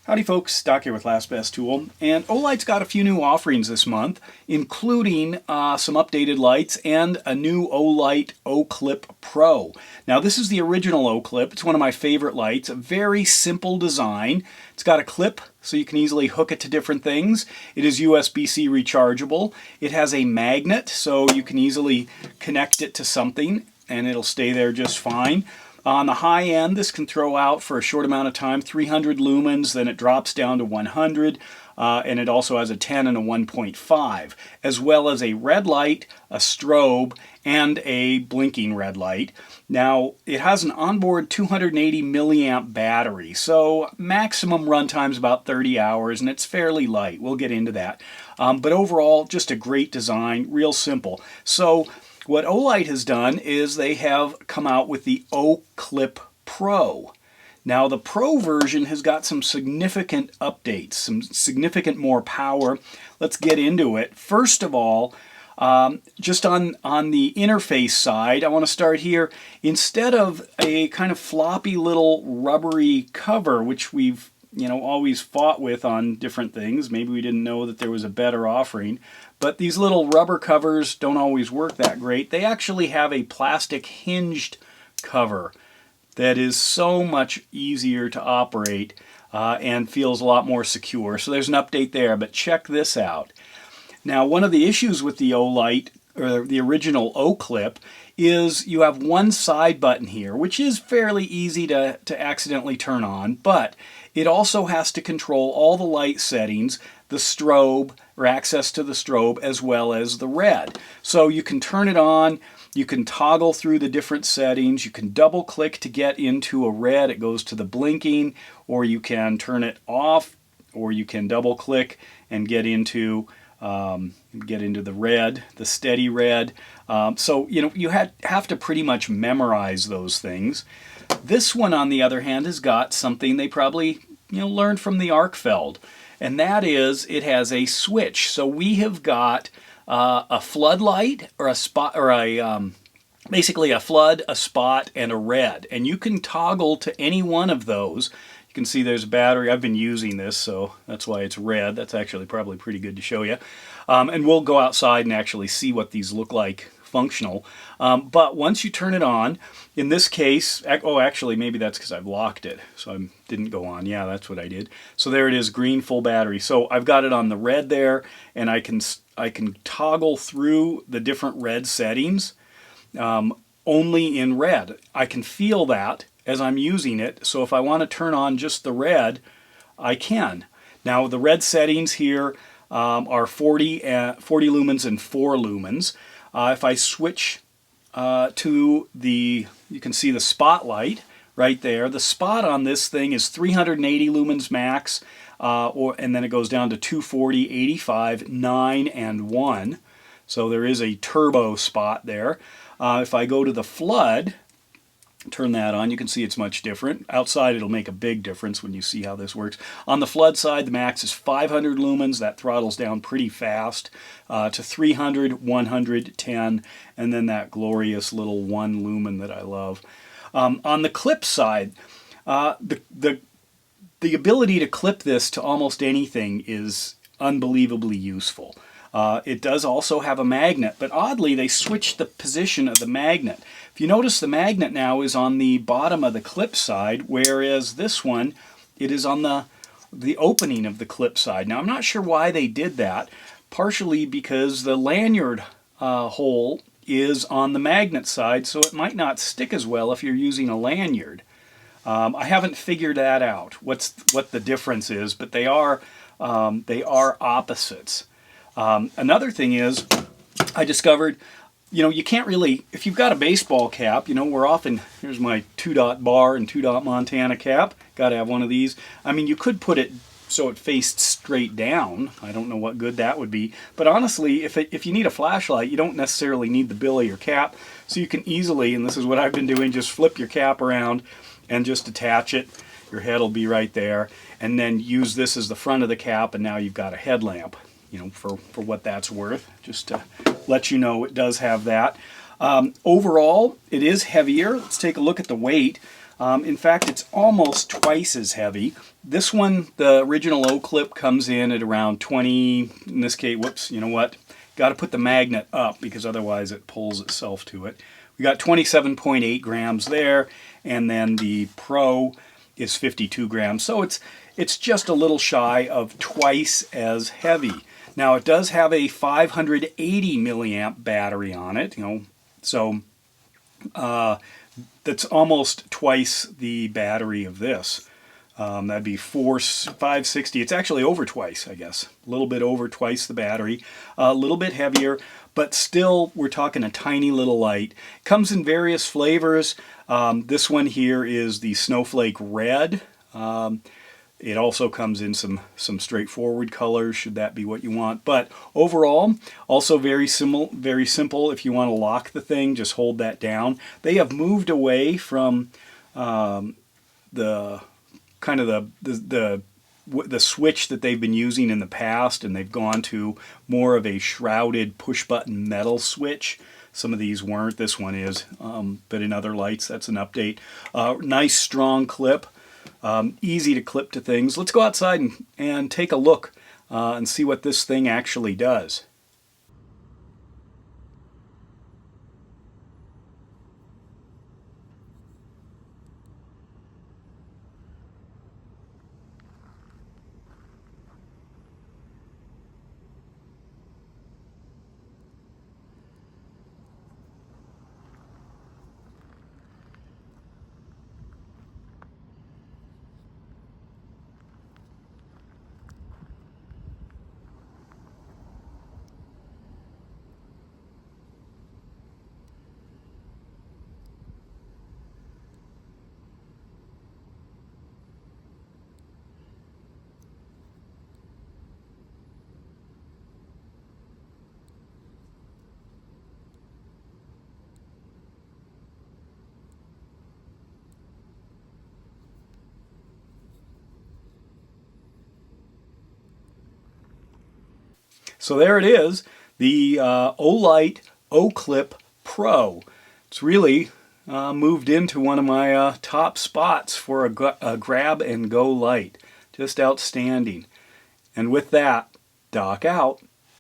Howdy folks, Doc here with Last Best Tool, and Olight's got a few new offerings this month, including some updated lights and a new Olight Oclip Pro. Now this is the original Oclip. It's one of my favorite lights, a very simple design. It's got a clip so you can easily hook it to different things. It is USB-C rechargeable. It has a magnet so you can easily connect it to something and it'll stay there just fine. On the high end, this can throw out for a short amount of time 300 lumens, then it drops down to 100, and it also has a 10 and a 1.5, as well as a red light, a strobe, and a blinking red light. Now, it has an onboard 280 milliamp battery, so maximum runtime is about 30 hours, and it's fairly light. We'll get into that. But overall, just a great design, real simple. So, what Olight has done is they have come out with the Oclip Pro. Now the Pro version has got some significant updates, some significant more power. Let's get into it. First of all, just on the interface side, I want to start here. Instead of a kind of floppy little rubbery cover, which we've always fought with on different things. Maybe we didn't know that there was a better offering. But these little rubber covers don't always work that great. They actually have a plastic hinged cover that is so much easier to operate and feels a lot more secure. So there's an update there, but check this out. Now, one of the issues with the Olight, or the original Oclip, is you have one side button here, which is fairly easy to accidentally turn on, but it also has to control all the light settings, the strobe, or access to the strobe, as well as the red. So you can turn it on, you can toggle through the different settings, you can double click to get into a red, it goes to the blinking, or you can turn it off, or you can double click and get into the red, the steady red. So you have to pretty much memorize those things. This one, on the other hand, has got something they probably learned from the Arkfeld, and that is it has a switch. So we have got a floodlight, or a spot, or basically a flood, a spot, and a red, and you can toggle to any one of those. You can see there's a battery. I've been using this, so that's why it's red. That's actually probably pretty good to show you. And we'll go outside and actually see what these look like functional. But once you turn it on, in this case, oh, actually, maybe that's because I've locked it, so I didn't go on. Yeah, that's what I did. So there it is, green, full battery. So I've got it on the red there, and I can toggle through the different red settings only in red. I can feel that as I'm using it, so if I want to turn on just the red, I can. Now the red settings here are 40 lumens and 4 lumens. If I switch to you can see the spotlight right there. The spot on this thing is 380 lumens max, and then it goes down to 240, 85, 9, and 1. So there is a turbo spot there. If I go to the flood, turn that on, you can see it's much different. Outside it'll make a big difference when you see how this works. On the flood side, the max is 500 lumens. That throttles down pretty fast to 300, 100, 10, and then that glorious little 1 lumen that I love. On the clip side, the ability to clip this to almost anything is unbelievably useful. It does also have a magnet, but oddly they switched the position of the magnet. If you notice, the magnet now is on the bottom of the clip side, whereas this one, it is on the opening of the clip side. Now I'm not sure why they did that, partially because the lanyard hole is on the magnet side, so it might not stick as well if you're using a lanyard. I haven't figured that out, what the difference is, but they are opposites. Another thing is, I discovered, you can't really, if you've got a baseball cap, we're often, here's my 2-dot bar and 2-dot Montana cap, got to have one of these. I mean, you could put it so it faced straight down. I don't know what good that would be, but honestly, if you need a flashlight, you don't necessarily need the bill of your cap, so you can easily, and this is what I've been doing, just flip your cap around and just attach it. Your head will be right there, and then use this as the front of the cap, and now you've got a headlamp. For what that's worth, just to let you know it does have that. Overall, it is heavier. Let's take a look at the weight. In fact, it's almost twice as heavy. This one, the original Oclip, comes in at around 20, in this case, whoops, you know what? Got to put the magnet up because otherwise it pulls itself to it. We got 27.8 grams there, and then the Pro is 52 grams. So it's just a little shy of twice as heavy. Now it does have a 580 milliamp battery on it, so that's almost twice the battery of this. That'd be 560. It's actually over twice, I guess. A little bit over twice the battery. A little bit heavier, but still we're talking a tiny little light. Comes in various flavors. This one here is the Snowflake Red. It also comes in some straightforward colors, should that be what you want. But overall, also very simple. If you want to lock the thing, just hold that down. They have moved away from the switch that they've been using in the past, and they've gone to more of a shrouded push-button metal switch. Some of these weren't. This one is, but in other lights, that's an update. Nice strong clip. Easy to clip to things. Let's go outside and take a look and see what this thing actually does. So there it is, the Olight Oclip Pro. It's really moved into one of my top spots for a grab and go light. Just outstanding. And with that, Doc out.